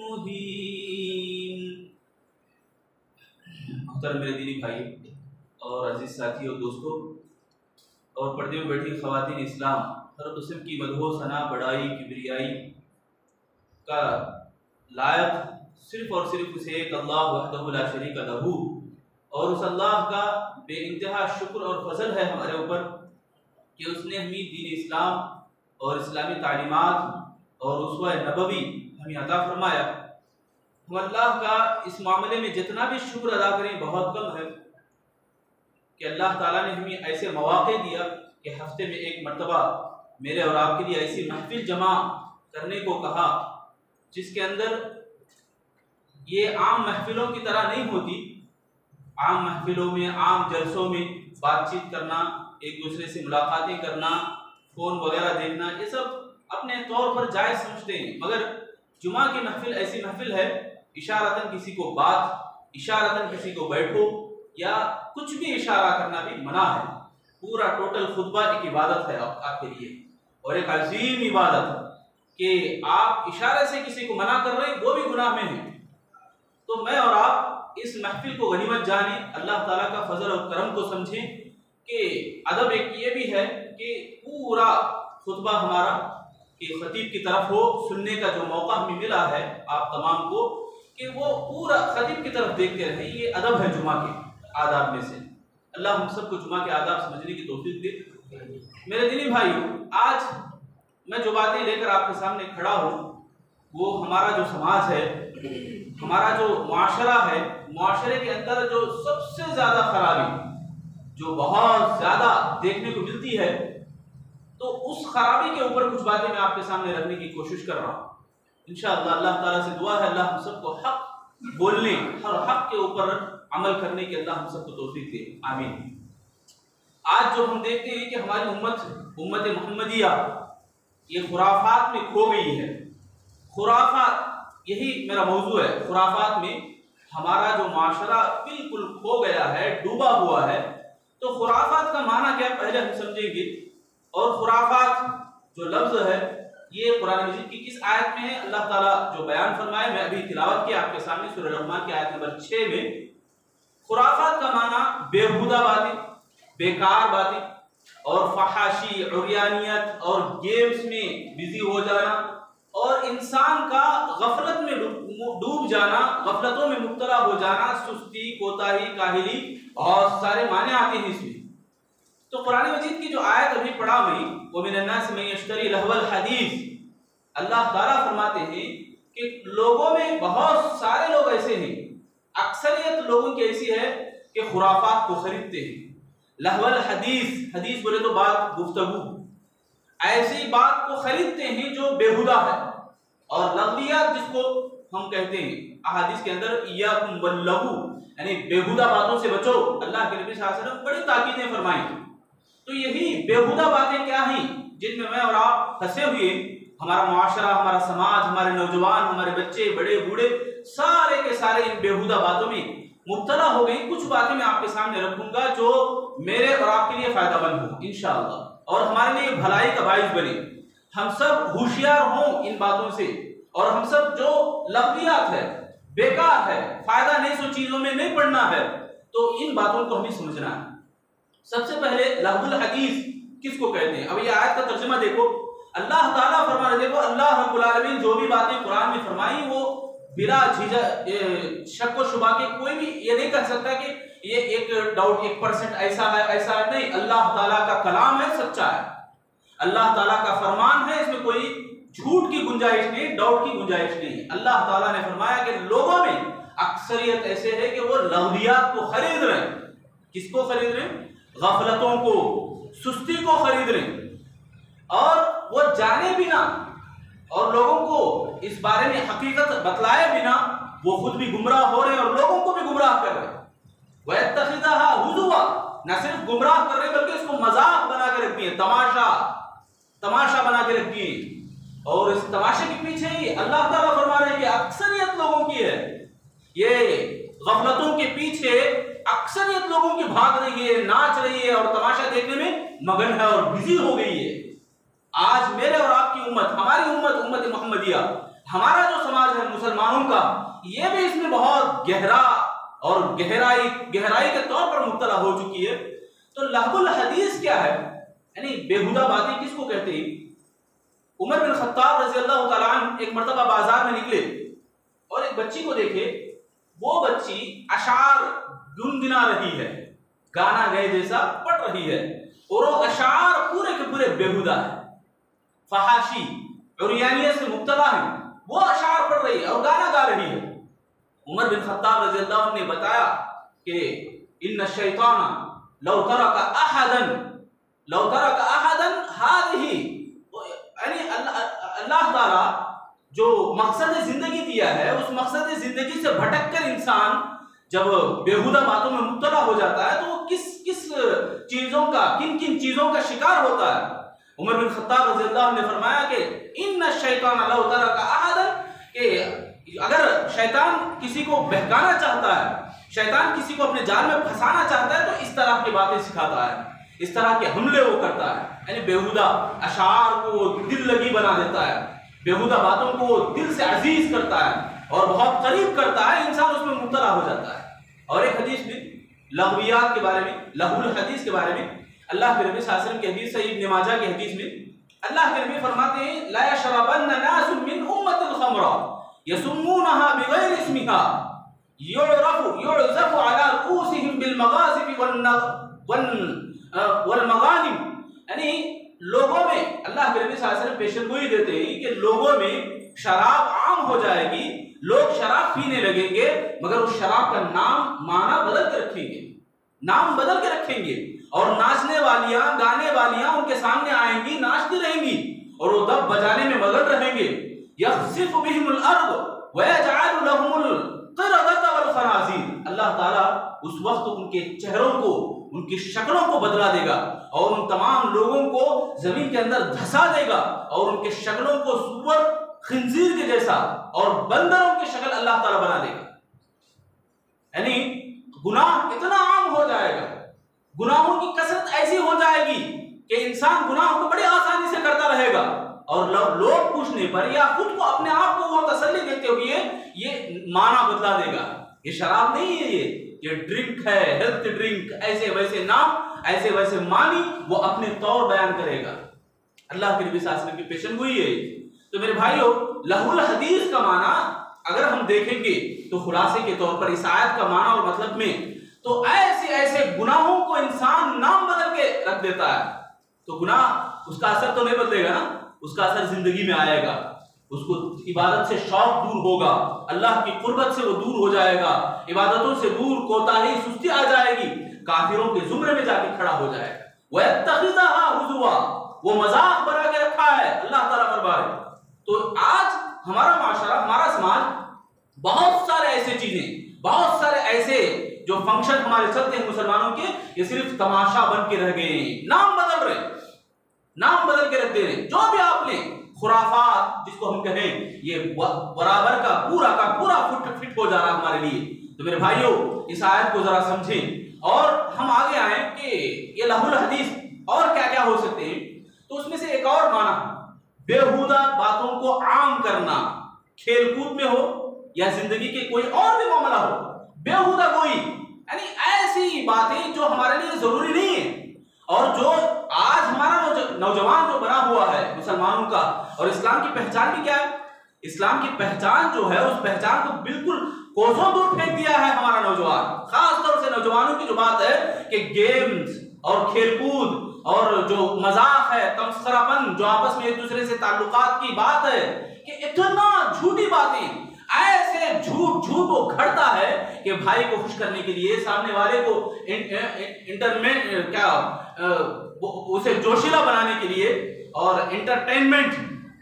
मुहीन। मोहतरम मेरे दीनी भाई और अजीज साथी और दोस्तों और पर्दे में बैठी ख़वातीन इस्लाम, हर किस्म की मदहो सना बड़ाई किबरियाई का लायक सिर्फ और सिर्फ उसे एक अल्लाह वहदहु ला शरीका लहू और उस अल्लाह का बेइंतहा शुक्र और फजल है हमारे ऊपर कि उसने हमें दीन इस्लाम और इस्लामी तालीमात और उसवा नबवी हमें अता फरमाया। हम अल्लाह का इस मामले में जितना भी शुक्र अदा करें बहुत कम है कि अल्लाह ताला ने हमें ऐसे मौके दिया कि हफ्ते में एक मरतबा मेरे और आपके लिए ऐसी महफिल जमा करने को कहा जिसके अंदर ये आम महफिलों की तरह नहीं होती। आम महफिलों में आम जलसों में बातचीत करना, एक दूसरे से मुलाकातें करना, फ़ोन वगैरह देखना, ये सब अपने तौर पर जायज़ समझते हैं, मगर जुमा की महफिल ऐसी महफिल है इशारतन किसी को बात, इशारतन किसी को बैठो या कुछ भी इशारा करना भी मना है। पूरा टोटल खुतबा एक इबादत है आपके लिए और एक अजीम इबादत कि आप इशारे से किसी को मना कर रहे हैं वो भी गुनाह में है। तो मैं और आप इस महफिल को गनीमत जाने, अल्लाह ताला का फजल और करम को समझें कि अदब एक ये भी है कि पूरा खुतबा हमारा कि खतीब की तरफ हो, सुनने का जो मौका हमें मिला है आप तमाम को कि वो पूरा खतीब की तरफ देखते रहें। ये अदब है जुमा के आदाब में से। अल्लाह हम सबको जुमा के आदाब समझने की तौफीक दे। मेरे दीनी भाइयों, आज मैं जो बातें लेकर आपके सामने खड़ा हूँ वो हमारा जो समाज है, हमारा जो मुआशरा है, मुआशरे के अंदर जो सबसे ज़्यादा खराबी जो बहुत ज़्यादा देखने को मिलती है, तो उस खराबी के ऊपर कुछ बातें मैं आपके सामने रखने की कोशिश कर रहा हूँ। इंशाअल्लाह अल्लाह ताला से दुआ है अल्लाह हम सबको हक बोलने, हर हक के ऊपर अमल करने की अल्लाह हम सबको तौफीक दे, आमीन। आज जो हम देखते हैं कि हमारी उम्मत मोहम्मदिया ये खुराफात में खो गई है। खुराफात, यही मेरा मौजू है। खुराफात में हमारा जो माशरा बिल्कुल खो गया है, डूबा हुआ है। तो खुराफात का माना क्या, पहले हम समझेंगे। और खुराफात जो लफ्ज़ है ये कुरान मजीद की किस आयत में है, अल्लाह ताला जो बयान फरमाए, मैं अभी तिलावत किया आपके सामने सूरह रहमान की आयत नंबर 6 में। खुराफात का माना बेहुदा बातें, बेकार बातें और फहाशी, उर्यानियत और गेम्स में बिजी हो जाना और इंसान का गफलत में डूब जाना, गफलतों में मुब्तला हो जाना, सुस्ती, कोताही, काहिली, बहुत सारे माने आते हैं इसमें। तो कुरान मजीद की जो आयत अभी पढ़ा हुई, वो मिनन्नास में यश्तरी लहवल हदीस, अल्लाह ताला फरमाते हैं कि लोगों में बहुत सारे लोग ऐसे हैं, अक्सरियत लोगों की ऐसी है कि खुराफात को खरीदते हैं। लहवल हदीस, हदीस बोले तो बात, गुफ्तगू, ऐसी बात को खरीदते हैं जो बेहुदा है। और लग़वियात जिसको हम कहते हैं, अहादीस के अंदर इय्याकुम वल्लग़ू, यानी बेहुदा बातों से बचो। अल्लाह के नबी सल्लल्लाहु अलैहि वसल्लम बड़ी ताकीदें फरमाई। तो यही बेहुदा बातें क्या हैं जिनमें मैं और आप फंसे हुए, हमारा मुआशरा, हमारा समाज, हमारे नौजवान, हमारे बच्चे, बड़े बूढ़े, सारे के सारे इन बेहुदा बातों में मुब्तला हो गई। कुछ बातें मैं आपके सामने रखूंगा जो मेरे और आपके लिए फायदामंद हो इंशाअल्लाह, और हमारे लिए भलाई का बाइस बने। हम सब होशियार हों इन बातों से, और हम सब जो लग़वियात है, बेकार है, फायदा नहीं, सो चीजों में नहीं पड़ना है, तो इन बातों को हमें समझना है। सबसे पहले लहवुल हदीस किसको कहते हैं? अब ये आयत का तर्जुमा देखो। अल्लाह ताला फरमा रहे, देखो अल्लाह रब्बुल आलमीन जो भी बातें कुरान में फरमाई वो बिला झिझक, शक व शुबा के कोई भी ये नहीं कह सकता कि ये एक डाउट 1% ऐसा है, ऐसा है, नहीं। अल्लाह ताला का कलाम है, सच्चा है, अल्लाह ताला का फरमान है, इसमें कोई झूठ की गुंजाइश नहीं, डाउट की गुंजाइश नहीं। अल्लाह ताला ने फरमाया कि लोगों में अक्सरियत ऐसे है कि वो लग़वियात को खरीद रहे हैं। किसको खरीद रहे हैं? गफलतों को, सुस्ती को खरीद रहे हैं, और वो जाने बिना और लोगों को इस बारे में हकीकत बतलाए बिना वो खुद भी गुमराह हो रहे हैं और लोगों को भी गुमराह कर रहे हैं। वयत्तखिज़हा हुज़ुवा, न सिर्फ गुमराह कर रहे हैं बल्कि इसको मजाक बना के रख दिए, तमाशा बना के रख दिए। और इस तमाशे के पीछे ही अल्लाह ताला फरमा रहे हैं कि अक्सरियत लोगों की है, ये गफलतों के पीछे अक्सरियत लोगों की भाग रही है, नाच रही है और तमाशा देखने में मगन है और बिजी हो गई है। आज मेरे और आपकी उम्मत, हमारी उम्मत मोहम्मदिया, हमारा जो समाज है मुसलमानों का, ये भी इसमें बहुत गहरा और गहराई के तौर पर मुब्तला हो चुकी है। तो लहवुल हदीस क्या है, यानी बेहुदा बातें किसको कहते हैं? उमर बिन खत्ताब रज़ी अल्लाह तआला अन्हु एक मर्तबा बाजार में निकले और एक बच्ची को देखे। वो बच्ची अशार गुनगुना रही है, गाना गए जैसा पढ़ रही है, और वो अशार पूरे के पूरे बेहुदा है, फहाशी, उर्यानियत से मुब्तला है। वो अशार पढ़ रही है और गाना गा रही है। उमर बिन खत्ताब रज़ी अल्लाह अन्हु ने बताया कि इन्ना शैतान लौ तरका अहदन हादिही, यानी अल्लाह ताला जो मकसद जिंदगी दिया है, उस मकसद जिंदगी से भटक कर इंसान जब बेहुदा बातों में मुब्तला हो जाता है तो वो किस चीजों का, किन चीजों का शिकार होता है। उमर बिन खत्ताब रज़ी अल्लाह अन्हु ने फरमाया कि इन्ना शैतान लौ तरका अहदन, कि अगर शैतान किसी को बहकाना चाहता है, शैतान किसी को अपने जाल में फंसाना चाहता है, तो इस तरह की बातें सिखाता है, इस तरह के हमले वो करता है। यानी बेहुदा अशार को दिल लगी बना देता है, बेहुदा बातों को दिल से अजीज करता है और बहुत करीब करता है, इंसान उसमें मुब्तला हो जाता है। और एक हदीस में लग़वियात के बारे में, लहवुल हदीस के बारे में, अल्लाह के नबी सल्लल्लाहु अलैहि वसल्लम की हदीस है, इब्न माजा की हदीस में अल्लाह के नबी फरमाते हैं, ला यशरबन्ना नासुन मिन उम्मतिल खमरा यसुम्मुनहा बिगैरि इस्मिहा युज़फ़ु अला रूसिहिम बिल मगाज़िब वल मगानिम, यानी लोगों में अल्लाह के नबी सल्लल्लाहु अलैहि वसल्लम पेशन गोई देते हैं कि लोगों में शराब आम हो जाएगी, लोग शराब पीने लगेंगे, मगर उस शराब का नाम माना बदल के रखेंगे, नाम बदल के रखेंगे, और नाचने वालियां गाने वालियां उनके सामने आएंगी, नाचती रहेंगी और वो दब बजाने में मगन रहेंगे। यखसिफु बिहिमुल अर्द व यजअलु लहुमुल क़िरदत वल खनाज़ीर। अल्लाह ताला उस वक्त उनके चेहरों को, उनकी शक्लों को बदला देगा और उन तमाम लोगों को जमीन के अंदर धंसा देगा और उनके शक्लों को सुअर खिंजीर के जैसा और बंदरों की शक्ल अल्लाह ताला बना देगा। यानी गुनाह इतना आम हो जाएगा, गुनाहों की कसरत ऐसी हो जाएगी कि इंसान गुनाह को बड़ी आसानी से करता रहेगा और लोग पूछने पर या खुद को अपने आप को वो तसल्ली देते हुए ये माना बदला देगा, ये शराब नहीं है, ये ड्रिंक है, हेल्थ ड्रिंक, ऐसे वैसे नाम, ऐसे वैसे मानी वो अपने तौर बयान करेगा। अल्लाह के नबी सल्लल्लाहु अलैहि वसल्लम की पेशन गोई है। तो मेरे भाइयों, लहुल हदीस का माना अगर हम देखेंगे तो खुलासे के तौर पर इस आयत का माना और मतलब में तो ऐसे ऐसे गुनाहों को इंसान नाम बदल के रख देता है, तो गुनाह उसका असर तो नहीं बदलेगा ना, उसका असर जिंदगी में आएगा, उसको इबादत से शौक दूर होगा, अल्लाह की कुर्बत से वो दूर हो जाएगा, इबादतों से दूर कोताही सुस्ती आ जाएगी, काफिरों के जुमरे में जाके खड़ा हो जाएगा। वयत्तखिज़हा हुज़ुवा, वो मजाक बना के रखा है, अल्लाह ताला फरमाए। तो आज हमारा माशरा, हमारा समाज, बहुत सारे ऐसे चीजें, बहुत सारे ऐसे जो फंक्शन हमारे चलते हैं मुसलमानों के, ये सिर्फ तमाशा बन के रह गए, नाम बदल रहे, नाम बदल के रख दे रहे। जो भी आपने खुराफात जिसको हम कहें, ये बराबर का पूरा फिट हो जा रहा हमारे लिए। तो मेरे भाइयों, इस आयत को जरा समझें और हम आगे आए कि ये लहुल हदीस और क्या क्या हो सकते हैं। तो उसमें से एक और माना, बेहुदा बातों को आम करना, खेलकूद में हो या जिंदगी के कोई और भी मामला हो, बेहुदा कोई, यानी ऐसी बातें जो हमारे लिए जरूरी नहीं है और जो आज हमारा नौजवान जो बना हुआ है मुसलमानों का। और इस्लाम की पहचान भी क्या है? इस्लाम की पहचान जो है, उस पहचान को बिल्कुल कोसों दूर फेंक दिया है हमारा नौजवान। खास तौर से नौजवानों की जो बात है कि गेम्स और खेलकूद और जो मजाक है, तमस्करापन, जो आपस में एक दूसरे से ताल्लुकात की बात है, कि इतना झूठी बातें, ऐसे झूठ वो घड़ता है कि भाई को खुश करने के लिए, सामने वाले को उसे जोशीला बनाने के लिए और एंटरटेनमेंट,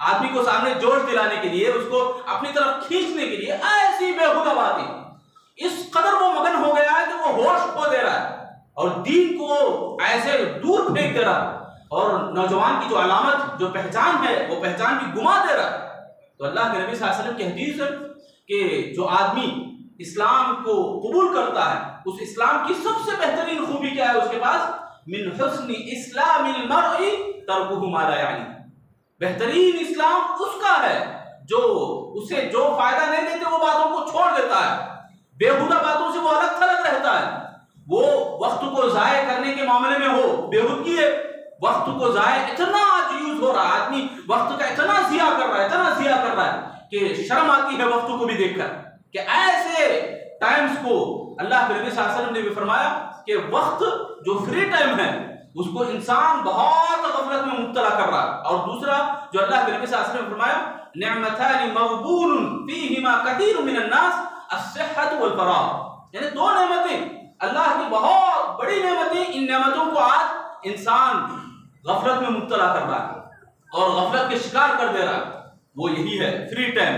आदमी को सामने जोश दिलाने के लिए, उसको अपनी तरफ खींचने के लिए ऐसी बेहुदा बातें, इस कदर वो मगन हो गया है कि वो होश खो दे रहा है और दीन को ऐसे दूर फेंक दे रहा है और नौजवान की जो अलामत, जो पहचान है, वो पहचान भी गुमा दे रहा है। तो अल्लाह के नबी सल्लल्लाहु अलैहि वसल्लम की हदीस है कि जो आदमी इस्लाम को कबूल करता है, उस इस्लाम की सबसे बेहतरीन खूबी क्या है उसके पास? मिन हुस्नि इस्लामिल मर्इ तर्कुहु मा ला यानी। बेहतरीन इस्लाम उसका है जो उसे जो फायदा नहीं देते वो बातों को छोड़ देता है, बेहुदा बातों से वो अलग थलग रहता है। वो वक्त को जाया करने के मामले में हो, बेहुदगी है, वक्त को जाया इतना आज यूज हो रहा है, आदमी वक्त का इतना जिया कर रहा है, इतना जिया कर रहा है कि शर्म आती है वक्त को भी देखकर कि ऐसे टाइम्स को अल्लाह के नबी सल्लल्लाहु अलैहि वसल्लम ने भी फरमाया कि वक्त जो फ्री टाइम है उसको इंसान बहुत गफलत में मुब्तला कर रहा है। और दूसरा जो अल्लाह के नबी सल्लल्लाहु अलैहि वसल्लम ने फरमाया, निअमतानि मग़बूनुन फीहिमा कसीरुन मिनन नास अस्सिह्हतु वल फराग, यानी दो नेमतें, अल्लाह की बहुत बड़ी नेमतें, इन नेमतों को आज इंसान गफलत में मुब्तला कर रहा है और गफलत के शिकार कर दे रहा है। वो यही है फ्री टाइम,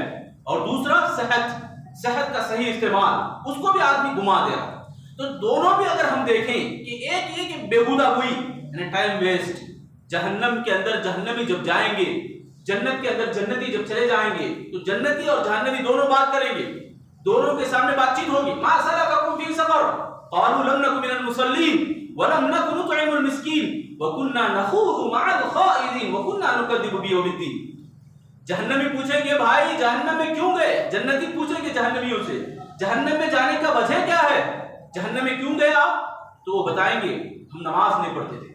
और दूसरा सेहत का सही इस्तेमाल, उसको भी आदमी घुमा दे रहा है। तो दोनों भी अगर हम देखें कि एक ये कि बेहुदा हुई यानी टाइम वेस्ट, जहन्नम के अंदर जहन्नमी जब जाएंगे, जन्नत के अंदर जन्नती जब चले जाएंगे तो जन्नती और जहन्नमी दोनों बात करेंगे, दोनों के सामने बातचीत होगी। मा सलककुम फी सक़र क़ालू लम नकु मिनल मुसल्लीन व लम नकु नुतइमुल मिस्कीन व कुन्ना नख़ूज़ु मअल ख़ाइज़ीन व कुन्ना नुकज़्ज़िबु बियौमिद्दीन। जहन्नमी पूछेंगे भाई जहन्नम में क्यों गए, जन्नती पूछेंगे जहन्नमियों से जहन्नम में जाने का वजह क्या है, जहन्नम में क्यों गए आप? तो वो बताएंगे हम नमाज नहीं पढ़ते थे,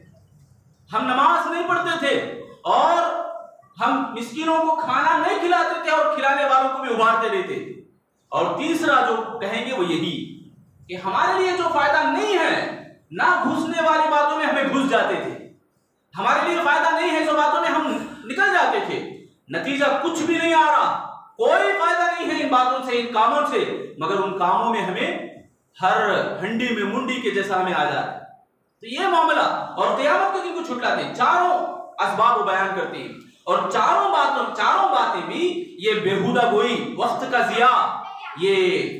हम नमाज नहीं पढ़ते थे और हम मिस्कीनों को खाना नहीं खिलाते थे और खिलाने वालों को भी उभारते रहते। और तीसरा जो कहेंगे वो यही कि हमारे लिए जो फायदा नहीं है, ना घुसने वाली बातों में हमें घुस जाते थे, हमारे लिए फायदा नहीं है, जो बातों में हम निकल जाते थे, नतीजा कुछ भी नहीं आ रहा, कोई फायदा नहीं है इन बातों से, इन कामों से, मगर उन कामों में हमें हर हंडी में मुंडी के जैसा हमें आ जाता है। तो ये मामला, और क़यामत के दिन को छुटलाते हैं, चारों असबाब बयान करते हैं, और चारों बातें भी ये बेहुदा गोई, वक्त का जिया, ये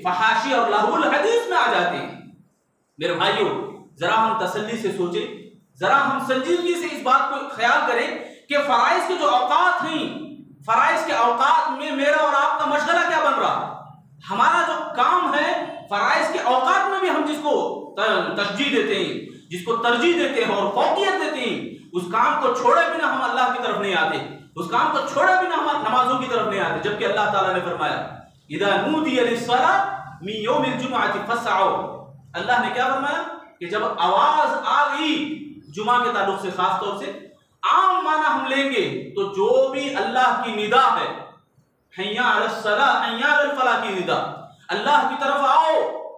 फहाशी और लहुल हदीस में आ जाते हैं। मेरे भाइयों, जरा हम तसल्ली से सोचें, जरा हम संजीदगी से इस बात को ख्याल करें कि फराइज के जो औकात हैं, फराइज के औकात में मेरा और आपका मशगला क्या बन रहा? हमारा जो काम है, फराइज के औकात में भी हम जिसको तरजीह देते हैं, जिसको तरजीह देते हैं और फौकियत देते हैं, उस काम को छोड़े बिना हम अल्लाह की तरफ नहीं आते, उस काम को छोड़े बिना हम नमाजों की तरफ नहीं आते। जबकि अल्लाह ताला ने फरमाया, इदा नूदिया लिस्सलात मिन यौमिल जुमुअति फस्अऊ, अल्लाह ने क्या फरमाया कि जब आवाज आ गई जुमा के ताल्लुक से, खास तौर से आम माना हम लेंगे तो जो भी अल्लाह की निदा है, हय्या अलस सला हय्या अलल फलाह की निदा, अल्लाह की तरफ आओ,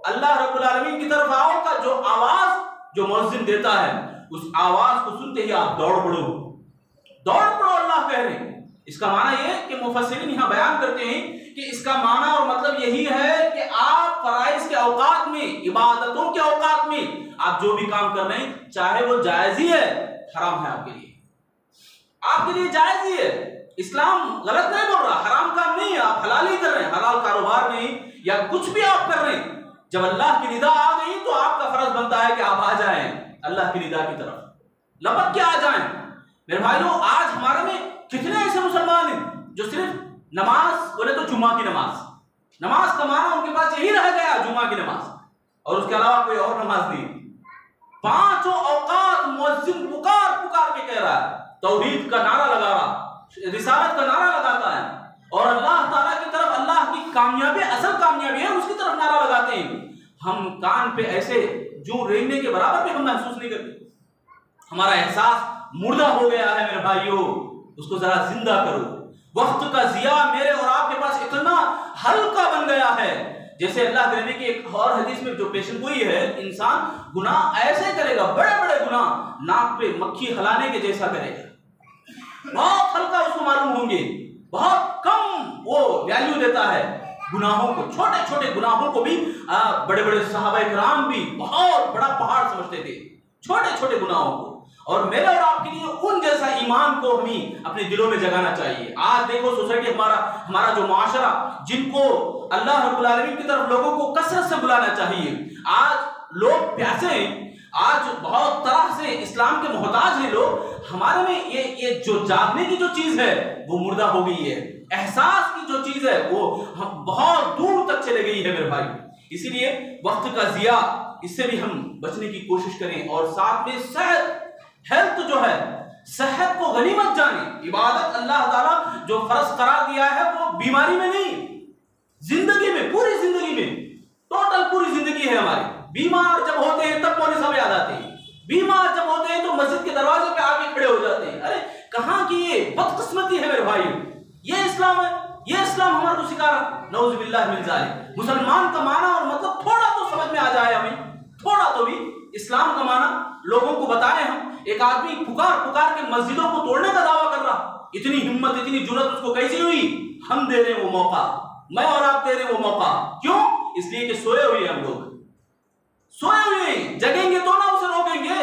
अल्लाह रब्बुल आलमीन की तरफ आओ का जो आवाज जो मुअज्जिन देता है, उस आवाज को सुनते ही आप दौड़ पड़ो, अल्लाह कह रहे हैं। इसका माना यह कि मुफस्सिरीन यहां बयान करते हैं कि इसका माना और मतलब यही है कि आप फराइज के औकात में, इबादतों के औकात में आप जो भी काम कर रहे हैं, चाहे वो जायज ही है, हराम है आपके लिए जायज ही है। इस्लाम गलत नहीं बोल रहा, हराम काम नहीं है, आप हलाल ही कर रहे हैं, हलाल कारोबार में या कुछ भी आप कर रहे हैं। जब अल्लाह की निदा आ गई तो आपका फर्ज बनता है कि आप आ जाएं अल्लाह की निदा की तरफ, लपक के आ जाएं। मेरे भाइयों, आज हमारे में कितने ऐसे मुसलमान हैं जो सिर्फ नमाज बोले तो जुम्मा की नमाज का माना उनके पास यही रह गया, जुम्मा की नमाज, और उसके अलावा कोई और नमाज नहीं। पांचों औकात मुअज्जिन पुकार के कह रहा है, तौहीद का नारा लगा रहा, रिसालत का नारा लगाता है, और अल्लाह ताला की तरफ, अल्लाह की कामयाबी, असल कामयाबी है, उसकी तरफ नारा लगाते हैं। हम कान पे ऐसे जूं रेंगने के बराबर भी हम महसूस नहीं करते। हमारा एहसास मुर्दा हो गया है मेरे भाइयों, उसको जरा जिंदा करो। वक्त का जिया मेरे और आपके पास इतना हल्का बन गया है, जैसे अल्लाह के नबी की एक और हदीस में जो पेशन गोई है, इंसान गुनाह ऐसे करेगा, बड़े बड़े गुनाह नाक पे मक्खी हलाने के जैसा करेगा, बहुत हल्का उसको मालूम होंगे, बहुत कम वो वैल्यू देता है गुनाहों को, छोटे छोटे गुनाहों को भी बड़े बड़े सहाबा इकराम भी बहुत बड़ा पहाड़ समझते थे, छोटे छोटे गुनाहों को। और मेरे और आपके लिए उन जैसा ईमान को हमें अपने दिलों में जगाना चाहिए। आज देखो सोसाइटी, हमारा जो माशरा, जिनको अल्लाह रब्बुल आलमीन की तरफ लोगों को कसरत से बुलाना चाहिए, आज लोग प्यासे हैं, आज बहुत तरह से इस्लाम के मोहताज हैं लोग। हमारे में ये जो जागने की जो चीज है वो मुर्दा हो गई है, एहसास की जो चीज है वो हम बहुत दूर तक चले गई है मेरे भाई। इसीलिए वक्त का जिया, इससे भी हम बचने की कोशिश करें, और साथ में सेहत, हेल्थ जो है, सेहत को गनीमत जाने। इबादत अल्लाह ताला जो फर्ज करार दिया है वो बीमारी में नहीं, जिंदगी में, पूरी जिंदगी में, टोटल पूरी जिंदगी है हमारी। बीमार जब होते हैं तब मौलवी साहब याद आते हैं, बीमार जब होते हैं तो मस्जिद के दरवाजे पे आके खड़े हो जाते हैं। अरे कहां की ये बदकिस्मती है मेरे भाई, ये इस्लाम है, ये इस्लाम हमारे को सिखा रहा। नऊजुबिल्लाह मिन ज़ालिक। मुसलमान का माना और मतलब थोड़ा तो समझ में आ जाए हमें, थोड़ा तो भी इस्लाम का माना लोगों को बताए हम। एक आदमी पुकार के मस्जिदों को तोड़ने का दावा कर रहा, इतनी हिम्मत, इतनी जुर्रत उसको कैसी हुई? हम दे रहे वो मौका, मैं और आप दे रहे वो मौका। क्यों? इसलिए कि सोए हुए हम लोग, सोए हुए, जगेंगे तो ना उसे रोकेंगे।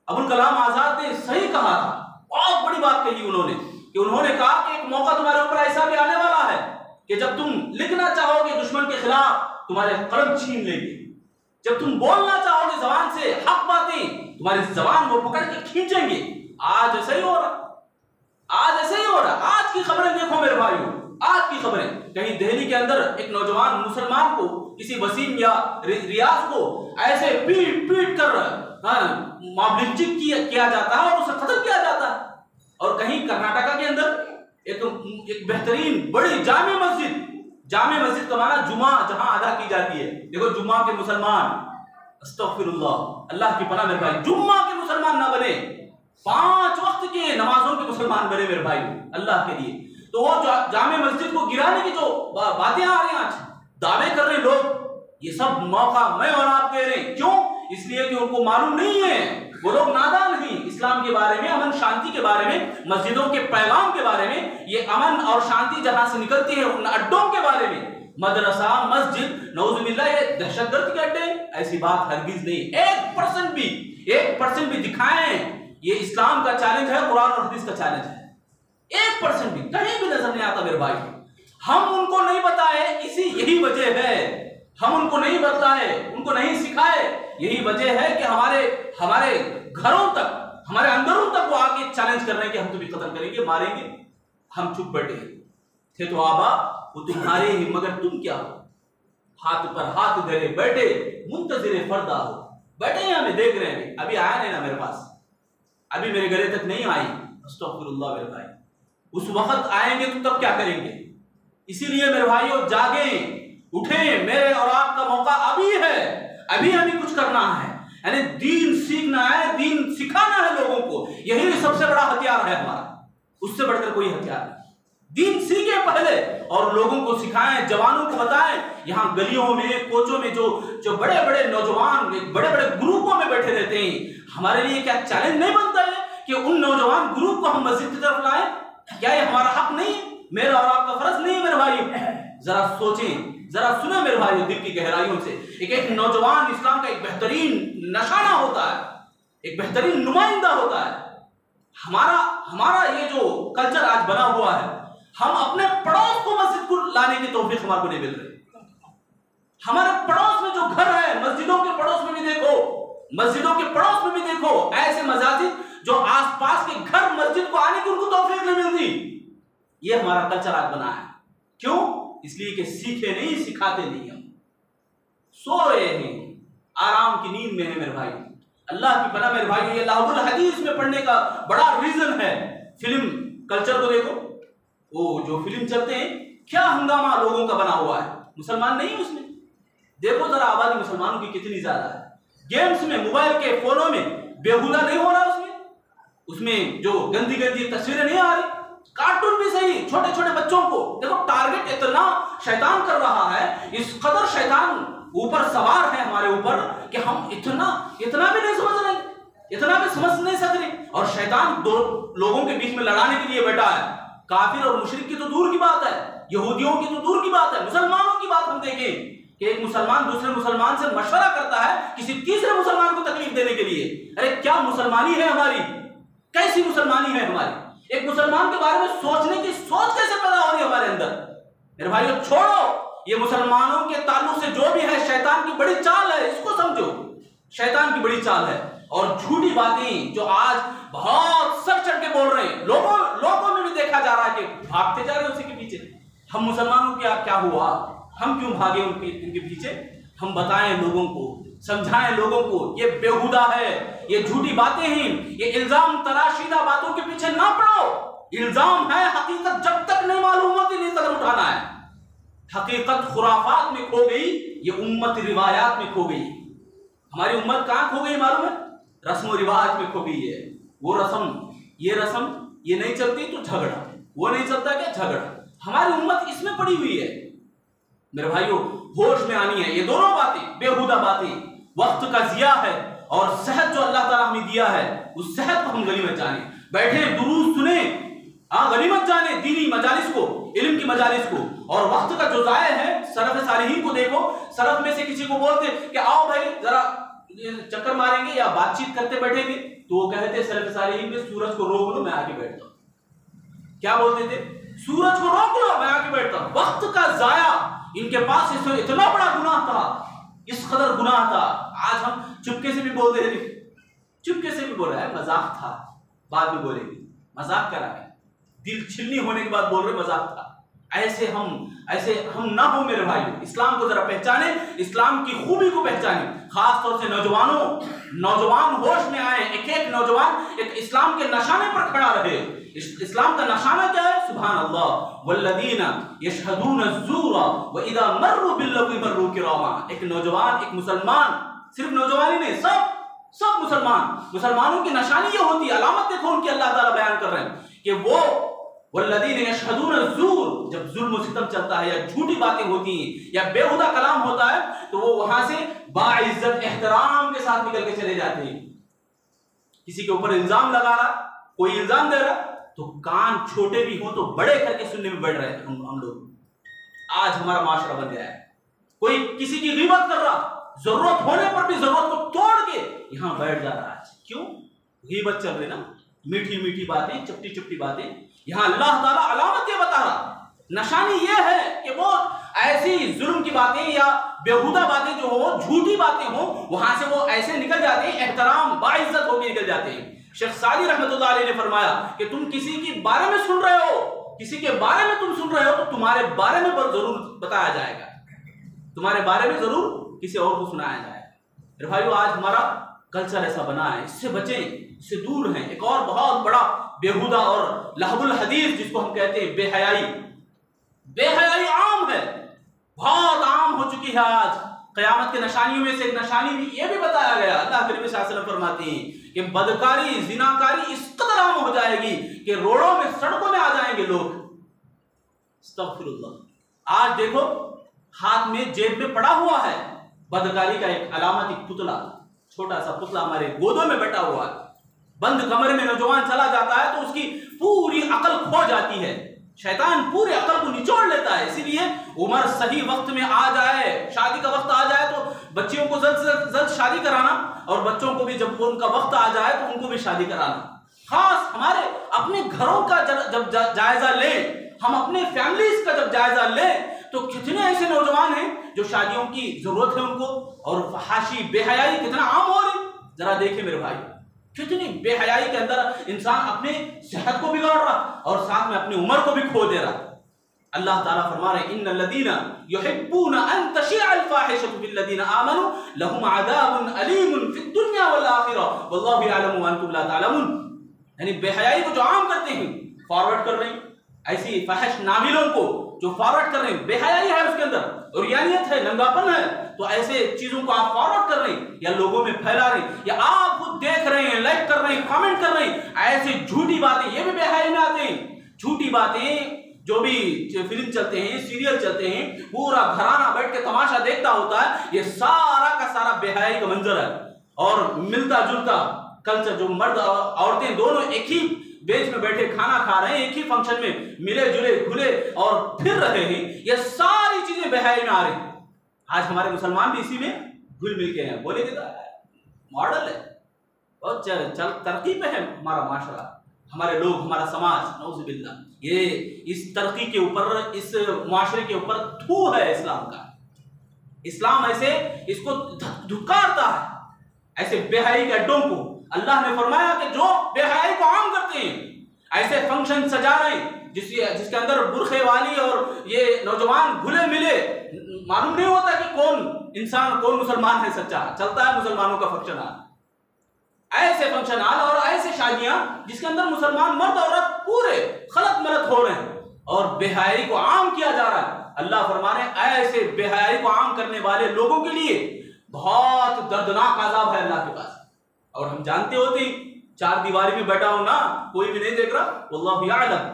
अबुल कलाम आजाद ने सही कहा था, बहुत बड़ी बात कही उन्होंने, कि उन्होंने कहा कि एक मौका तुम्हारे ऊपर ऐसा भी आने वाला है कि जब तुम लिखना चाहोगे दुश्मन के खिलाफ, तुम्हारे कलम छीन लेंगे। जब तुम बोलना चाहोगे जबान से हक बातें, तुम्हारी जबान वो पकड़ के खींचेंगे। आज ऐसा ही हो रहा, आज ऐसा ही हो रहा। आज की खबरें देखो मेरे भाइयों, आज की खबरें, कहीं दिल्ली के अंदर एक नौजवान मुसलमान को, किसी वसीम या रियाज को ऐसे पीट कर मॉब लिंचिंग किया जाता है और उसे खत्म किया जाता है। और कहीं कर्नाटका के अंदर एक बेहतरीन बड़ी जामे मस्जिद का माना जुमा जहां अदा की जाती है। देखो जुम्मा के मुसलमान, अस्तगफिरुल्लाह, अल्लाह की पनाह मेरे भाई, जुम्मा के मुसलमान ना बने, 5 वक्त के नमाजों के मुसलमान बने मेरे भाई अल्लाह के लिए। तो वो जामे मस्जिद को गिराने की जो बातें आ रही हैं, आज दावे कर रहे लोग, ये सब मौका मैं और आप दे रहे हैं। क्यों? इसलिए कि उनको मालूम नहीं है, वो लोग नादान नहीं। इस्लाम के बारे में, अमन शांति के बारे में, मस्जिदों के पैगाम के बारे में, ये अमन और शांति जहां से निकलती है उन अड्डों के बारे में, मदरसा, मस्जिद, नौजुबिल्लाह ये दहशतगर्द के अड्डे, ऐसी बात हरगिज नहीं। 1% भी दिखाएं, ये इस्लाम का चैलेंज है, कुरान और हदीस का चैलेंज है। 1% भी कहीं भी नजर नहीं आता मेरे भाई। हम उनको नहीं बताए, यही वजह है, हम उनको नहीं बतलाए, उनको नहीं सिखाए, यही वजह है कि हमारे घरों तक, हमारे अंदरों तक वो आके चैलेंज कर रहे हैं कि हम तुम्हें कत्ल करेंगे, मारेंगे। हम चुप बैठे थे तो आबा वो तुम्हारे ही, मगर तुम क्या हो, हाथ पर हाथ धरे बैठे, मुंतजिर फरदा हो, बैठे हैं, हमें देख रहे हैं। अभी आया नहीं ना मेरे पास, अभी मेरे गले तक नहीं आई, अस्तगफिरुल्लाह मेरे भाई। उस वक्त आएंगे तो तब क्या करेंगे? इसीलिए मेरे भाइयों जागे, उठे, मेरे और आपका मौका अभी है, अभी हमें कुछ करना है, यानी दीन सीखना है, दीन सिखाना है लोगों को। यही सबसे बड़ा हथियार है हमारा, उससे बढ़कर कोई हथियार नहीं। दीन सीखे पहले और लोगों को सिखाएं, जवानों को बताएं। यहाँ गलियों में, कोचों में जो बड़े बड़े नौजवान बड़े बड़े ग्रुपों में बैठे रहते हैं, हमारे लिए क्या चैलेंज नहीं बनता है कि उन नौजवान ग्रुप को हम मस्जिद की तरफ लाएं? क्या ये हमारा हक नहीं है? मेरा और आपका फर्ज नहीं है मेरे भाई? जरा सोचें, जरा सुने मेरे भाई दिल की गहराइयों से। एक नौजवान इस्लाम का एक बेहतरीन नशाना होता है, एक बेहतरीन नुमाइंदा होता है। हमारा ये जो कल्चर आज बना हुआ है, हम अपने पड़ोस को मस्जिद को लाने की तौफीक हमारे को नहीं मिल रही। हमारे पड़ोस में जो घर है, मस्जिदों के पड़ोस में भी देखो, मस्जिदों के पड़ोस में भी देखो, ऐसे मस्जिद जो आसपास के घर मस्जिद को आने की उनको तौफीक नहीं मिलती। ये हमारा कल्चर आज बना है। क्यों? इसलिए कि सीखे नहीं, सिखाते नहीं। हम सो रहे हैं, आराम की नींद में है मेरे भाई। अल्लाह की पनाह मेरे भाई, ये लाहुल हदीस में पढ़ने का बड़ा रीजन है। फिल्म कल्चर को देखो, वो जो फिल्म चलते हैं, क्या हंगामा लोगों का बना हुआ है। मुसलमान नहीं है उसमें, देखो जरा आबादी मुसलमानों की कितनी ज्यादा है। गेम्स में, मोबाइल के फोनों में बेहुदा नहीं हो रहा उसमें जो गंदी गंदी तस्वीरें नहीं आ रही। कार्टून भी सही, छोटे छोटे बच्चों को देखो, टारगेट इतना शैतान कर रहा है, इस कदर शैतान ऊपर सवार है हमारे ऊपर कि हम इतना भी नहीं समझ रहे, इतना भी समझ नहीं सक रहे। और शैतान दो लोगों के बीच में लड़ाने के लिए बैठा है। काफिर और मुशरिक की तो दूर की बात है, यहूदियों की तो दूर की बात है, मुसलमानों की बात हम देखें कि एक मुसलमान दूसरे मुसलमान से मशवरा करता है किसी तीसरे मुसलमान को तकलीफ देने के लिए। अरे क्या मुसलमानी है हमारी? कैसी मुसलमानी है हमारी? एक मुसलमान के बारे में सोचने की सोच कैसे पैदा हो रही है हमारे अंदर? मेरे भाइयों छोड़ो, ये मुसलमानों के ताल्लुक से जो भी है शैतान की बड़ी चाल है, इसको समझो, शैतान की बड़ी चाल है। और झूठी बातें जो आज बहुत सर चढ़ के बोल रहे हैं, लोगों में भी देखा जा रहा है कि भागते जा रहे हैं उसी के पीछे। हम मुसलमानों के क्या हुआ, हम क्यों भागे इनके पीछे? हम बताएं लोगों को, समझाएं लोगों को, ये बेहुदा है, ये झूठी बातें हैं, ये इल्जाम तराशीदा बातों के पीछे ना पड़ो। इल्जाम है, हकीकत जब तक नहीं मालूम होती नहीं कदम उठाना है। हकीकत खुराफात में खो गई, ये उम्मत रिवायात में खो गई। हमारी उम्मत कहां खो गई मालूम है? रस्म और रिवाज में खो गई है। वो रस्म ये नहीं चलती तो झगड़ा, वो नहीं चलता क्या झगड़ा। हमारी उम्मत इसमें पड़ी हुई है। मेरे भाइयों होश में आनी है, ये दोनों बातें बेहुदा बातें, वक्त का जिया है। और सेहत जो अल्लाह ताला हमें दिया है, उस सेहत को हम गनीमत जाने, बैठे दुरूद सुने, गनीमत जाने दीनी मजालिस को, इल्म की मजालिस को। और वक्त का जो जाया है, सरफ सालिहीन को देखो, सरफ में से किसी को बोलते कि आओ भाई जरा चक्कर मारेंगे या बातचीत करते बैठेंगे, तो वो कहते सरफ सालिहीन में सूरज को रोक लो मैं आके बैठता हूं। क्या बोलते थे? सूरज को रोक लो मैं आके बैठता हूं। वक्त का जाया, इनके पास इतना बड़ा गुनाह था, इस कदर गुनाह था। आज हम चुपके से भी बोल रहे थे, चुपके से भी बोल रहा है, मजाक था, बाद में बोलेंगे मजाक करा है, दिल छिलनी होने के बाद बोल रहे मजाक था। ऐसे हम ना हो मेरे भाई। इस्लाम को जरा पहचाने, इस्लाम की खूबी को पहचाने। खास तौर से नौजवान होश में आए, एक नौजवान एक इस्लाम के नशाने पर खड़ा रहे। इस्लाम का नशाना क्या है? सुभान अल्लाह, वल्लदीना यशहदून अज़्ज़ूरा व इज़ा मर्रू बिल्लग़वी मर्रू किरामा। एक नौजवान, एक मुसलमान, सिर्फ नौजवान ही नहीं, सब मुसलमानों की निशानी ये होती है, अलामत देखो उनकी, अल्लाह ताला बयान कर रहे हैं कि वो वल्लदीना यशहदून अज़्ज़ूर, जब जुल्म सितम चलता है या झूठी बातें होती हैं या बेहुदा कलाम होता है, तो वो वहां से बाइज्जत एहतराम के साथ निकल के चले जाते हैं। किसी के ऊपर इल्जाम लगा रहा, कोई इल्जाम दे रहा, तो कान छोटे भी हो तो बड़े करके सुनने में बैठ रहे हैं हम लोग। आज हमारा माशरा बन गया है, कोई किसी की गीबत कर रहा, जरूरत होने पर भी जरूरत को तोड़ के यहां बैठ जा रहा है। क्यों? गीबत चल रही ना, मीठी मीठी बातें, चपटी चपटी बातें। यहां अल्लाह ताला अलामत ये बता रहा, निशानी ये है कि वो ऐसी जुल्म की बातें या बेहुदा बातें जो हो, झूठी बातें हो, वहां से वो ऐसे निकल जाते हैं, एहतराम बाइज्जत होकर निकल जाते हैं। शेख सादी रहमतुल्लाह अलैह ने फरमाया कि तुम किसी के बारे में सुन रहे हो, किसी के बारे में तुम सुन रहे हो, तो तुम्हारे बारे में जरूर बताया जाएगा, तुम्हारे बारे में जरूर किसी और को सुनाया जाएगा। भाइयों, आज हमारा कल्चर ऐसा बना है, इससे बचें, इससे दूर हैं। एक और बहुत बड़ा बेहुदा और लहबुल हदीस जिसको हम कहते हैं बेहयाई, बेहयाई आम है, बहुत आम हो चुकी है। आज क़यामत के निशानियों में से एक निशानी भी ये भी बताया गया, अल्लाह के नबी सल्लल्लाहु अलैहि वसल्लम फरमाते हैं कि बदकारी, जिनाकारी इस कदर आम हो जाएगी कि रोडों में, सड़कों में आ जाएंगे लोग। अस्तग़फिरुल्लाह। आज देखो, हाथ में जेब में पड़ा हुआ है बदकारी का एक अलामती पुतला, छोटा सा पुतला हमारे गोदों में बैठा हुआ है। बंद कमरे में नौजवान चला जाता है तो उसकी पूरी अकल खो जाती है, शैतान पूरी अकल को निचोड़ लेता है। इसीलिए उम्र सही वक्त में आ जाए, शादी का वक्त आ जाए तो बच्चियों को जल्द से जल्द शादी कराना, और बच्चों को भी जब उनका वक्त आ जाए तो उनको भी शादी कराना। खास हमारे अपने घरों का जब जायजा लें, हम अपने फैमिलीज का जब जायजा लें, तो कितने ऐसे नौजवान हैं जो शादियों की जरूरत है उनको, और फहाशी, बेहयाई कितना आम हो रही। जरा देखें मेरे भाई, कितनी बेहयाई के अंदर इंसान अपने सेहत को बिगाड़ रहा और साथ में अपनी उम्र को भी खो दे रहा। अल्लाह ताला फरमा रहे, इन्नल लदीना युहिब्बूना अन तशिअल फाहिशतु बिल लदीना आमनू लहुम अज़ाबुन अलीमुन फिद दुनिया वल आखिरह वल्लाहु यअलमु व अंतुम ला तअलमून। यानी बेहयाई को जो आम करते हैं, फॉरवर्ड कर रहे हैं, ऐसी फहश नामिलों को जो फॉरवर्ड कर रहे हैं, बेहयाई है उसके अंदर, उरियानियत है, नंगापन है, तो ऐसे चीजों को आप फॉरवर्ड कर रहे हैं या लोगों में फैला रहे हैं, या आप खुद देख रहे हैं, लाइक कर रहे हैं, कमेंट कर रहे हैं, ऐसे झूठी बातें, ये भी बेहयाई में आते हैं। झूठी बातें, जो भी फिल्म चलते हैं, सीरियल चलते हैं, पूरा घराना बैठ के तमाशा देखता होता है, ये सारा का सारा बेहयाई का मंजर है। और मिलता जुलता कल्चर, जो मर्द औरतें दोनों एक ही बेंच में बैठे खाना खा रहे हैं, एक ही फंक्शन में मिले जुले घुले और फिर रहे हैं, ये सारी चीजें बेहयाई में आ रही हैं। आज हमारे मुसलमान भी इसी में घुल मिल के हैं, बोले मॉडल है, बहुत चल तरक्की पे है हमारा माशरा, हमारे लोग, हमारा समाज। नौजुबिल्लाह, ये इस तरक्की के ऊपर, इस माशरे के ऊपर थू है इस्लाम का। इस्लाम ऐसे इसको धुकारता है, ऐसे बेहयाई के अड्डों को। अल्लाह ने फरमाया कि जो बेहयाई को आम करते हैं, ऐसे फंक्शन सजा रहे हैं जिसके अंदर बुरखे वाली और ये नौजवान घुले मिले, मालूम नहीं होता कि कौन इंसान, कौन मुसलमान है सच्चा, चलता है मुसलमानों का फंक्शन हाल, ऐसे फंक्शन हाल और ऐसे शादियां जिसके अंदर मुसलमान मर्द औरत पूरे खलत मलत हो रहे हैं और बेहयाई को आम किया जा रहा है। अल्लाह फरमा रहे हैं, ऐसे बेहयाई को आम करने वाले लोगों के लिए बहुत दर्दनाक अज़ाब है अल्लाह के पास। और हम जानते होते हैं, चार दीवारी में बैठा हो ना, कोई भी नहीं देख रहा, वल्लाहु यअलम,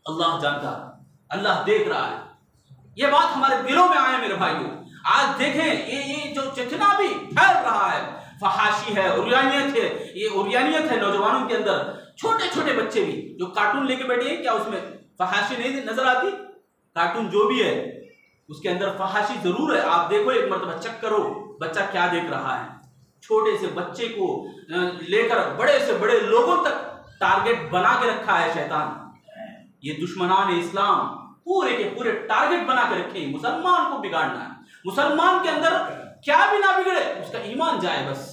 अल्लाह जानता, अल्लाह देख रहा है। ये बात हमारे दिलों में आए मेरे भाइयों। आज देखें, ये जो जितना भी फैल रहा है, फहाशी है, उरियानियत है, ये उरियानियत है नौजवानों के अंदर। छोटे छोटे बच्चे भी जो कार्टून लेके बैठे हैं, क्या उसमें फहाशी नहीं नजर आती? कार्टून जो भी है उसके अंदर फहाशी जरूर है। आप देखो, एक मरतबा चेक करो बच्चा क्या देख रहा है। छोटे से बच्चे को लेकर बड़े से बड़े लोगों तक टारगेट बना के रखा है शैतान। ये दुश्मनान इस्लाम पूरे के पूरे टारगेट बना के रखे, मुसलमान को बिगाड़ना है। मुसलमान के अंदर क्या भी ना बिगड़े, उसका ईमान जाए बस।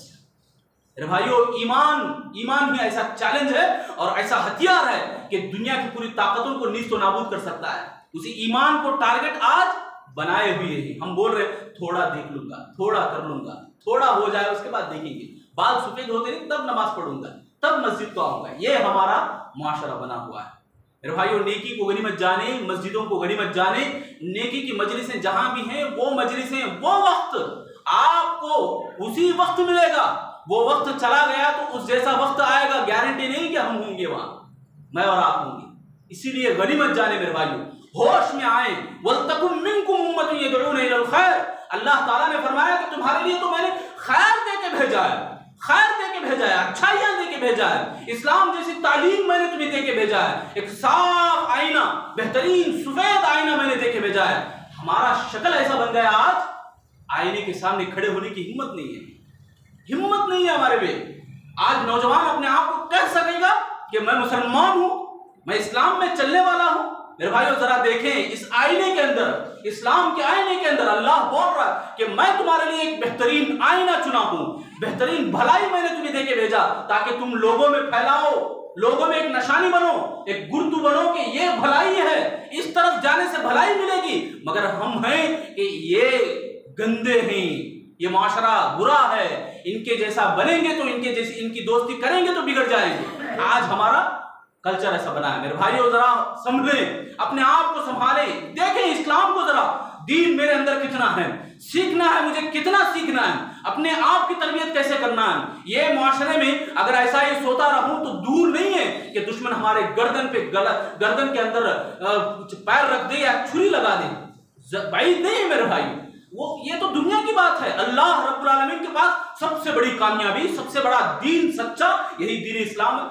भाइयों, ईमान ही ऐसा चैलेंज है और ऐसा हथियार है कि दुनिया की पूरी ताकतों को नीस्तो नाबूद कर सकता है। उसी ईमान को टारगेट आज बनाए हुए हैं। हम बोल रहे थोड़ा देख लूंगा, थोड़ा कर लूंगा, थोड़ा हो जाए उसके बाद देखेंगे, बाल सफेद होते नहीं तब नमाज पढ़ूंगा, तब मस्जिद को आऊंगा। ये हमारा माशरा बना हुआ है। मेरे भाइयों, नेकी को गनीमत जाने, मस्जिदों को गनीमत जाने। नेकी की मजलिसें जहां भी हैं, वो मजलिसें, वो वक्त आपको उसी वक्त मिलेगा। वो वक्त चला गया तो उस जैसा वक्त आएगा, गारंटी नहीं कि हम होंगे वहां, मैं और आप होंगे। इसीलिए गनीमत जाने मेरे भाइयों, होश में आए। वल्तकुम मिनकुम उम्मतुन यदऊना इलल खैर। अल्लाह ताला ने फरमाया कि तुम्हारे लिए तो मैंने खैर दे के भेजा है। खैर दे के भेजा है, अच्छाइयां दे के भेजा है, इस्लाम जैसी तालीम मैंने तुम्हें दे के भेजा है, एक साफ आईना, बेहतरीन सफेद आईना मैंने दे के भेजा है। हमारा शक्ल ऐसा बन गया आज, आईने के सामने खड़े होने की हिम्मत नहीं है, हिम्मत नहीं है हमारे में। आज नौजवान अपने आप को कह सकेगा कि मैं मुसलमान हूं, मैं इस्लाम में चलने वाला हूं। मेरे भाइयों जरा देखें इस आईने के अंदर, इस्लाम के आईने के अंदर अल्लाह बोल रहा है कि मैं तुम्हारे लिए एक बेहतरीन आईना चुना हूं, बेहतरीन भलाई मैंने तुम्हें देके भेजा ताकि तुम लोगों में फैलाओ, लोगों में एक निशानी बनो, एक गुर्तु बनो कि ये भलाई है, इस तरफ जाने से भलाई मिलेगी। मगर हम हैं कि ये गंदे हैं, ये माशरा बुरा है, इनके जैसा बनेंगे तो इनके जैसी इनकी दोस्ती करेंगे तो बिगड़ जाएंगे। आज हमारा कल्चर ऐसा बना है। मेरे भाइयों जरा संभलें, अपने आप को संभालें, देखें इस्लाम को जरा, दीन मेरे अंदर कितना है, सीखना है मुझे कितना सीखना है, अपने आप की तरबियत कैसे करना है। ये माशरे में अगर ऐसा ही सोता रहूं तो दूर नहीं है कि दुश्मन हमारे गर्दन पे गर्दन के अंदर पैर रख दे या छुरी लगा दे, भाई नहीं है मेरे भाई। वो ये तो दुनिया की बात है, अल्लाह रब्बुल आलमीन के पास सबसे बड़ी कामयाबी, सबसे बड़ा दीन सच्चा यही दीन इस्लाम है।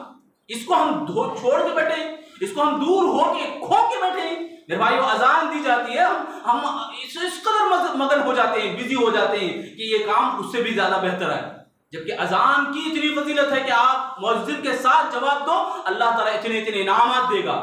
इसको हम छोड़ के बैठे, इसको हम दूर हो के खो के बैठे। मेरे भाइयों अजान दी जाती है, हम इस कदर मगन हो जाते हैं, बिजी हो जाते हैं कि ये काम उससे भी ज्यादा बेहतर है। जबकि अजान की इतनी फजीलत है कि आप मुअज्जिन के साथ जवाब दो, अल्लाह ताला इतने इतने इनामात देगा,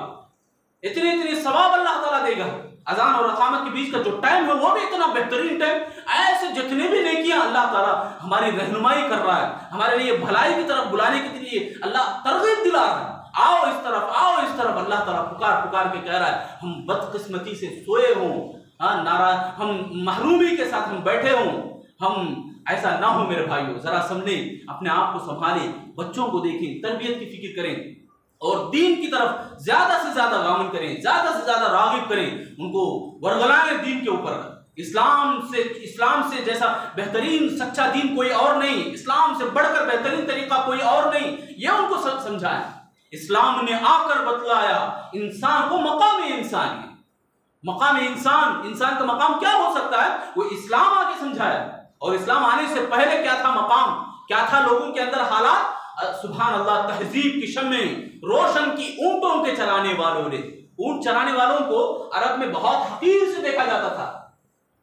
इतने इतने सवाब अल्लाह ताला देगा। अजान और इकामत के बीच का जो टाइम है वो भी इतना बेहतरीन टाइम। ऐसे जितने भी नेकियां अल्लाह ताला हमारी रहनुमाई कर रहा है, हमारे लिए भलाई की तरफ बुलाने के लिए अल्लाह तरगीब दिला रहा है, आओ इस तरफ, आओ इस तरफ। अल्लाह ताला पुकार पुकार के कह रहा है हम बदकिस्मती से सोए हों, नाराज, हम महरूमी के साथ हम बैठे हों, हम ऐसा ना हो। मेरे भाइयों जरा समझें, अपने आप को संभालें, बच्चों को देखें, तरबियत की फिक्र करें और दीन की तरफ ज्यादा से ज्यादा गामन करें, ज्यादा से ज्यादा रागिब करें, उनको वरगलाएं दीन के ऊपर। इस्लाम से जैसा बेहतरीन सच्चा दीन कोई और नहीं, इस्लाम से बढ़कर बेहतरीन तरीका कोई और नहीं, ये उनको समझाएं। इस्लाम ने आकर बतलाया इंसान को मकाम इंसान है, मकाम इंसान का मकाम क्या हो सकता है, वो इस्लाम आके समझाया। और इस्लाम आने से पहले क्या था मकाम, क्या था लोगों के अंदर हालात। सुभान अल्लाह, तहजीब की शम्मे रोशन की ऊंटों के चराने वालों ने, ऊंट चराने वालों को अरब में बहुत हकीर से देखा जाता था,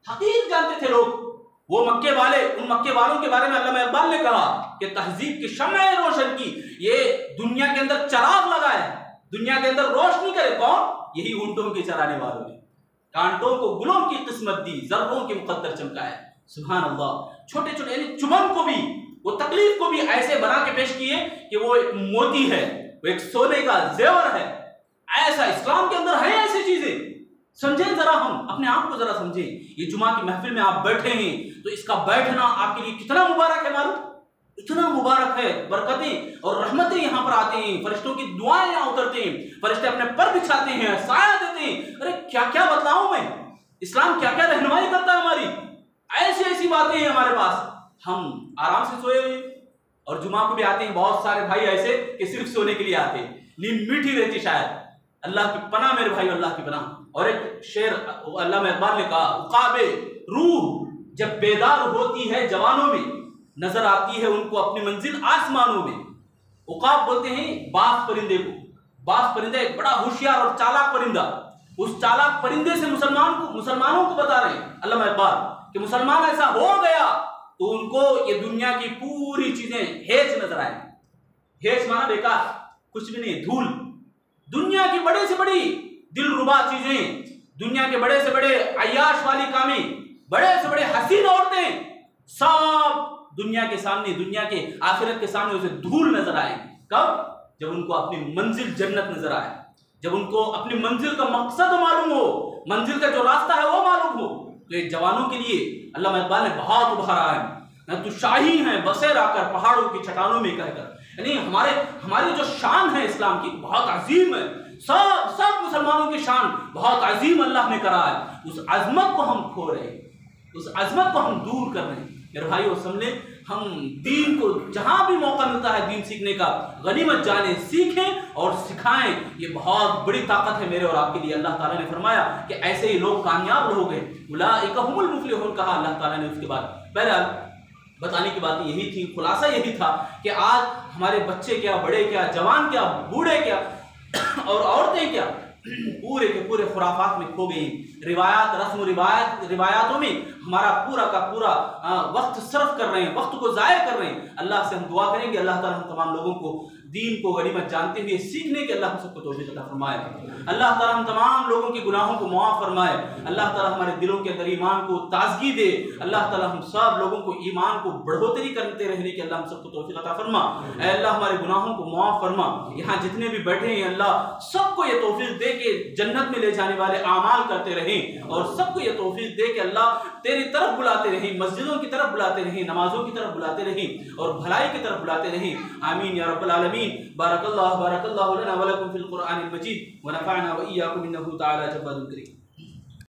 हकीर जानते थे लोग। वो मक्के वाले, उन मक्के वालों के बारे में अल्लामा इकबाल ने कहा कि तहजीब की शम्मे रोशन की, ये दुनिया के अंदर चराग लगाए, दुनिया के अंदर रोशनी करे, कौन, यही ऊंटों के चराने वालों ने। कांटों को गुलों की किस्मत दी, जर्रों के मुकद्दर चमकाए। सुभान अल्लाह, छोटे छोटे यानी चुभन को भी, वो तकलीफ को भी ऐसे बना के पेश किए कि वो एक मोती है, वो एक सोने का जेवर है। ऐसा इस्लाम के अंदर है ऐसी चीजें। समझें जरा, हम अपने आप को जरा समझें। ये जुमा की महफिल में आप बैठे हैं तो इसका बैठना आपके लिए कितना मुबारक है, मालूम, इतना मुबारक है। बरकतें और रहमतें यहाँ पर आते हैं, फरिश्तों की दुआएं यहाँ उतरते हैं, फरिश्ते अपने पर बिछाते हैं, साया देते हैं। अरे क्या क्या बतलाऊं मैं, इस्लाम क्या क्या रहनुमाई करता है हमारी। ऐसी ऐसी बातें हैं हमारे पास, हम आराम से सोए हुए। और जुमा को भी आते हैं बहुत सारे भाई ऐसे कि सिर्फ सोने के लिए आते हैं, नींद मीठी रहती शायद। अल्लाह की पनाह मेरे भाई, अल्लाह की पनाह। और एक शेर अल्लामा इकबाल ने कहा, उकाबे रूह जब बेदार होती है जवानों में, नजर आती है उनको अपनी मंजिल आसमानों में। उकाब बोलते हैं बाज परिंदे को। बाज परिंदा एक बड़ा होशियार और चालाक परिंदा। उस चालाक परिंदे से मुसलमानों को बता रहे हैं अल्लामा इकबाल कि मुसलमान ऐसा हो गया तो उनको ये दुनिया की पूरी चीजें हेच नजर आए। हेच माना बेकार, कुछ भी नहीं, धूल। दुनिया की बड़े से बड़ी दिलरुबा चीजें, दुनिया के बड़े से बड़े अय्याश वाली कामें, बड़े से बड़े हसीन औरतें, सब दुनिया के सामने, दुनिया के आखिरत के सामने उसे धूल नजर आए। कब? जब उनको अपनी मंजिल जन्नत नजर आए, जब उनको अपनी मंजिल का मकसद मालूम हो, मंजिल का जो रास्ता है वो मालूम हो। तो एक जवानों के लिए अल्लामा इकबाल ने बहुत उभारा है, न तो शाही है बसेर आकर पहाड़ों की चट्टानों में कहकर। यानी हमारी जो शान है इस्लाम की बहुत अजीम है। सब मुसलमानों की शान बहुत अजीम अल्लाह ने करा है। उस अजमत को हम खो रहे हैं, उस अजमत को हम दूर कर रहे हैं। मेरे भाइयों समझे, हम दीन को जहां भी मौका मिलता है दीन सीखने का, गनीमत जाने, सीखें और सिखाएं। ये बहुत बड़ी ताकत है मेरे और आपके लिए। अल्लाह ताला ने फरमाया कि ऐसे ही लोग कामयाब लोग हैं, उलाइका हुमुल मुफलिहून कहा अल्लाह ताला ने उसके बाद। बहरहाल बताने की बात यही थी, खुलासा यही था कि आज हमारे बच्चे क्या, बड़े क्या, जवान क्या, बूढ़े क्या और औरतें क्या, पूरे के पूरे खुराफात में खो गई। रिवायात, रस्म रिवायातों में हमारा पूरा का पूरा वक्त सर्फ कर रहे हैं, वक्त को ज़ाया कर रहे हैं। अल्लाह से हम दुआ करेंगे अल्लाह ताला हम तमाम लोगों को दीन को गनीमत जानते हुए सीखने के अल्लाह हम सबको तौफीक अता फरमाए। अल्लाह ताला हम तमाम लोगों के गुनाहों को मुआफ़ फरमाए। अल्लाह ताला हमारे दिलों के अंदर ईमान को ताजगी दे। अल्लाह ताला हम सब लोगों को ईमान को बढ़ोतरी करते रहने की अल्लाह हम सबको तौफीक अता फरमा। ऐ अल्लाह हमारे गुनाहों को मुआफ़ फरमा। यहाँ जितने भी बैठे हैं अल्लाह सबको ये तौफीक दे के जन्नत में ले जाने वाले आमाल करते रहें और सबको ये तौफीक दे के अल्लाह तेरी तरफ बुलाते रहें, मस्जिदों की तरफ बुलाते रहें, नमाजों की तरफ बुलाते रहें और भलाई की तरफ बुलाते रहें। आमीन या रब्बल आलमीन। बारकल्लाहु लना व लकुम फिल कुरआनिल मजीद व नफ़अना व इय्याकुम इन्नहु तआला जव्वादुल करीम।